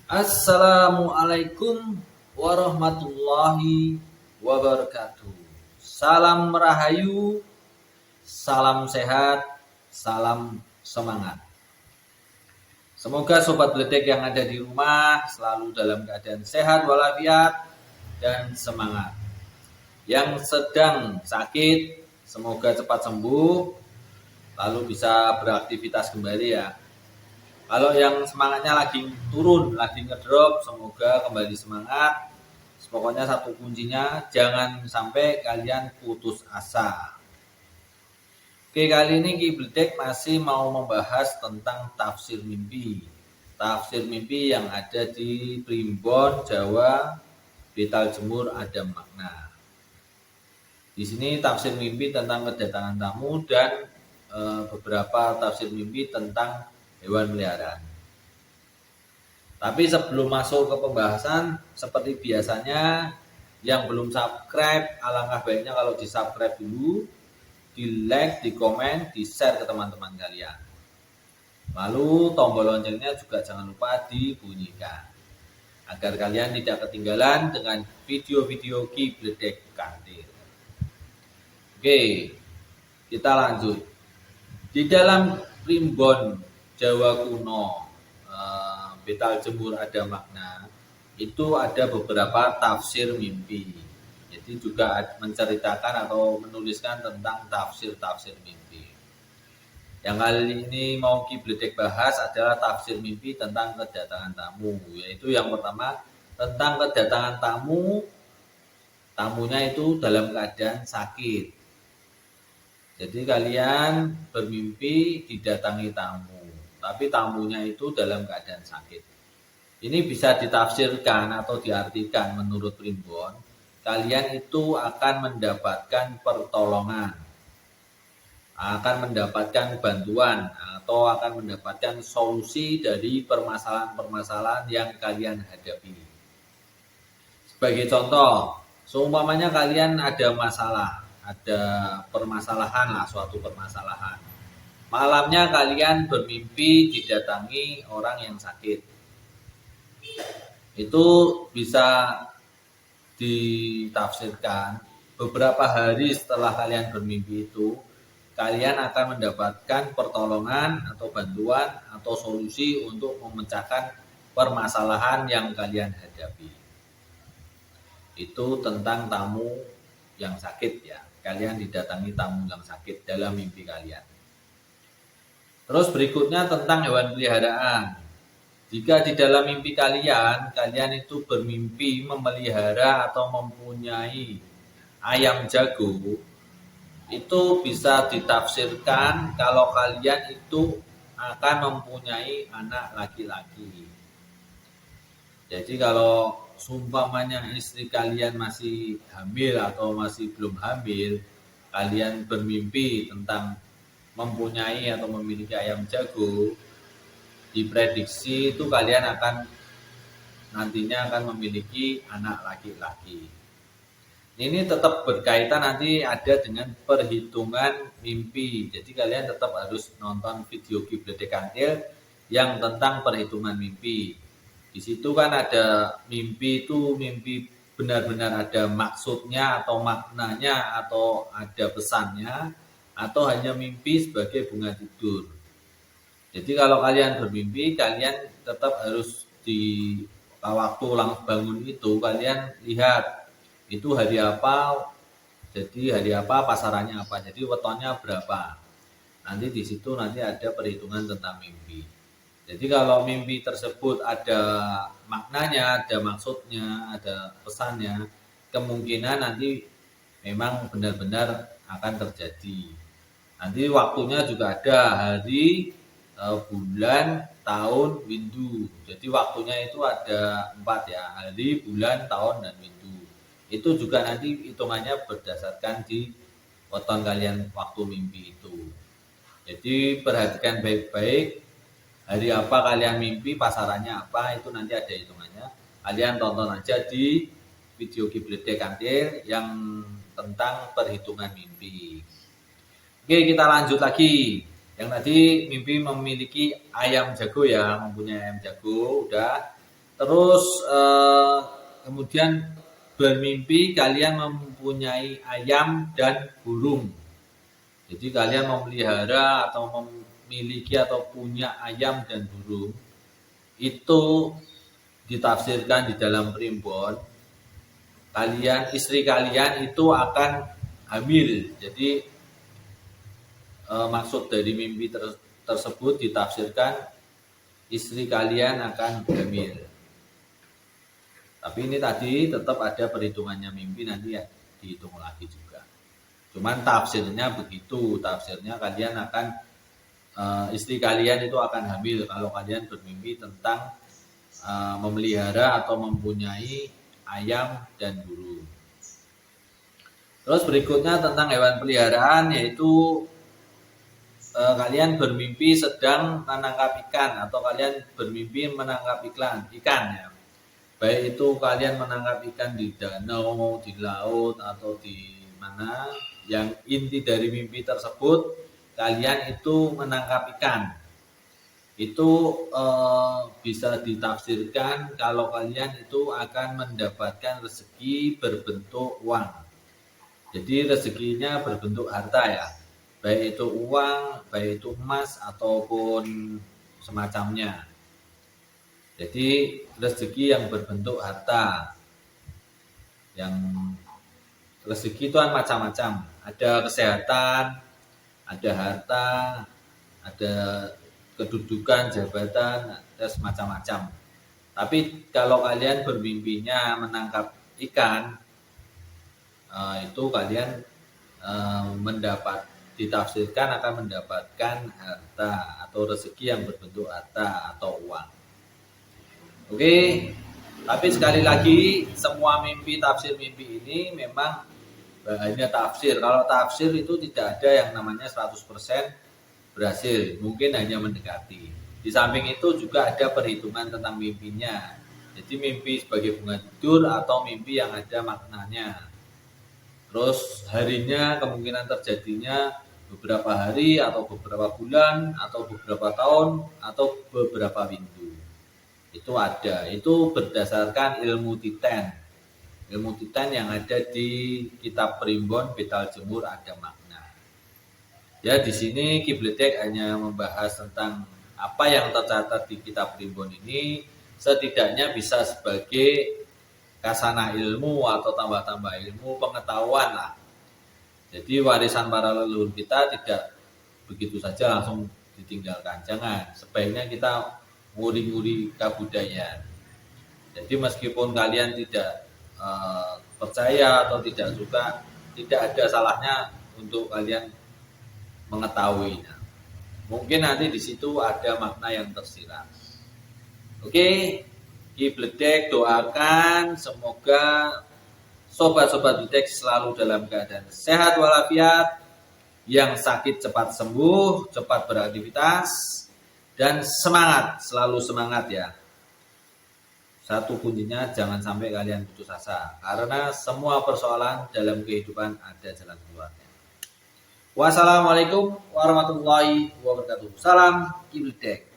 Assalamualaikum warahmatullahi wabarakatuh. Salam rahayu, salam sehat, salam semangat. Semoga sobat Bledek yang ada di rumah selalu dalam keadaan sehat walafiat dan semangat. Yang sedang sakit semoga cepat sembuh lalu bisa beraktivitas kembali ya. Kalau yang semangatnya lagi turun, lagi ngedrop, semoga kembali semangat. Pokoknya satu kuncinya, jangan sampai kalian putus asa. Oke, kali ini Ki Bledek masih mau membahas tentang tafsir mimpi. Tafsir mimpi yang ada di Primbon, Jawa, Betal Jemur ada makna. Di sini tafsir mimpi tentang kedatangan tamu dan beberapa tafsir mimpi tentang hewan peliharaan. Tapi sebelum masuk ke pembahasan, seperti biasanya yang belum subscribe, alangkah baiknya kalau di subscribe dulu, di like, di komen, di share ke teman-teman kalian. Lalu tombol loncengnya juga jangan lupa dibunyikan, agar kalian tidak ketinggalan dengan video-video Ki Bledek Kantil. Oke, kita lanjut. Di dalam Primbon Jawa kuno, Betal Jemur ada makna, itu ada beberapa tafsir mimpi. Jadi juga menceritakan atau menuliskan tentang tafsir-tafsir mimpi. Yang kali ini mau Ki Bledek bahas adalah tafsir mimpi tentang kedatangan tamu. Yaitu yang pertama tentang kedatangan tamu, tamunya itu dalam keadaan sakit. Jadi kalian bermimpi didatangi tamu, tapi tamunya itu dalam keadaan sakit. Ini bisa ditafsirkan atau diartikan menurut Primbon, kalian itu akan mendapatkan pertolongan, akan mendapatkan bantuan, atau akan mendapatkan solusi dari permasalahan-permasalahan yang kalian hadapi. Sebagai contoh, seumpamanya kalian ada masalah, ada permasalahan lah, suatu permasalahan. Malamnya kalian bermimpi didatangi orang yang sakit. Itu bisa ditafsirkan beberapa hari setelah kalian bermimpi itu, kalian akan mendapatkan pertolongan atau bantuan atau solusi untuk memecahkan permasalahan yang kalian hadapi. Itu tentang tamu yang sakit ya. Kalian didatangi tamu yang sakit dalam mimpi kalian. Terus berikutnya tentang hewan peliharaan. Jika di dalam mimpi kalian itu bermimpi memelihara atau mempunyai ayam jago, itu bisa ditafsirkan kalau kalian itu akan mempunyai anak laki-laki. Jadi kalau seumpamanya istri kalian masih hamil atau masih belum hamil, kalian bermimpi tentang mempunyai atau memiliki ayam jago, diprediksi itu kalian nantinya akan memiliki anak laki-laki. Ini tetap berkaitan nanti ada dengan perhitungan mimpi. Jadi kalian tetap harus nonton video Ki Bledek Kantil yang tentang perhitungan mimpi. Di situ kan ada mimpi itu mimpi benar-benar ada maksudnya atau maknanya atau ada pesannya atau hanya mimpi sebagai bunga tidur. Jadi kalau kalian bermimpi, kalian tetap harus di waktu bangun itu kalian lihat itu hari apa, jadi hari apa, pasarannya apa, jadi wetonnya berapa. Nanti di situ nanti ada perhitungan tentang mimpi. Jadi kalau mimpi tersebut ada maknanya, ada maksudnya, ada pesannya, kemungkinan nanti memang benar-benar akan terjadi. Nanti waktunya juga ada hari, bulan, tahun, windu. Jadi waktunya itu ada 4 ya, hari, bulan, tahun, dan windu. Itu juga nanti hitungannya berdasarkan di weton kalian waktu mimpi itu. Jadi perhatikan baik-baik. Hari apa kalian mimpi, pasarannya apa, itu nanti ada hitungannya. Kalian tonton aja di video Ki Bledek Kantil yang tentang perhitungan mimpi. Oke, kita lanjut lagi. Yang tadi mimpi memiliki ayam jago ya, mempunyai ayam jago, udah. Terus kemudian bermimpi kalian mempunyai ayam dan burung. Jadi kalian memelihara atau memiliki atau punya ayam dan burung. Itu ditafsirkan di dalam primbon, istri kalian itu akan hamil. Jadi maksud dari mimpi tersebut ditafsirkan istri kalian akan hamil. Tapi ini tadi tetap ada perhitungannya mimpi, nanti ya dihitung lagi juga. Cuman tafsirnya begitu, tafsirnya kalian akan istri kalian itu akan hamil kalau kalian bermimpi tentang memelihara atau mempunyai ayam dan burung. Terus berikutnya tentang hewan peliharaan, yaitu kalian bermimpi sedang menangkap ikan atau kalian bermimpi menangkap ikan ya. Baik itu kalian menangkap ikan di danau, di laut atau di mana, yang inti dari mimpi tersebut kalian itu menangkap ikan. Itu bisa ditafsirkan kalau kalian itu akan mendapatkan rezeki berbentuk uang. Jadi rezekinya berbentuk harta ya, baik itu uang, baik itu emas ataupun semacamnya. Jadi rezeki yang berbentuk harta, yang rezeki itu kan macam-macam, ada kesehatan, ada harta, ada kedudukan, jabatan, ada semacam-macam. Tapi kalau kalian bermimpinya menangkap ikan, itu kalian ditafsirkan akan mendapatkan harta atau rezeki yang berbentuk harta atau uang. Oke, tapi sekali lagi semua mimpi, tafsir mimpi ini memang hanya tafsir. Kalau tafsir itu tidak ada yang namanya 100% berhasil, mungkin hanya mendekati. Di samping itu juga ada perhitungan tentang mimpinya. Jadi mimpi sebagai bunga tidur atau mimpi yang ada maknanya. Terus harinya kemungkinan terjadinya beberapa hari atau beberapa bulan atau beberapa tahun atau beberapa minggu. Itu ada, itu berdasarkan ilmu Titan. Ilmu Titan yang ada di kitab Primbon Betal Jemur ada makna. Ya, di sini Kibletek hanya membahas tentang apa yang tercatat di kitab Primbon ini, setidaknya bisa sebagai kasana ilmu atau tambah-tambah ilmu pengetahuan lah. Jadi warisan para leluhur kita tidak begitu saja langsung ditinggalkan. Jangan, sebaiknya kita nguri-nguri kebudayaan. Jadi meskipun kalian tidak percaya atau tidak suka, tidak ada salahnya untuk kalian mengetahuinya. Mungkin nanti di situ ada makna yang tersirat. Oke, Kibletek doakan semoga sobat-sobat Bledek selalu dalam keadaan sehat walafiat, yang sakit cepat sembuh, cepat beraktivitas, dan semangat, selalu semangat ya. Satu kuncinya, jangan sampai kalian putus asa, karena semua persoalan dalam kehidupan ada jalan keluarnya. Wassalamualaikum warahmatullahi wabarakatuh. Salam Kibletek.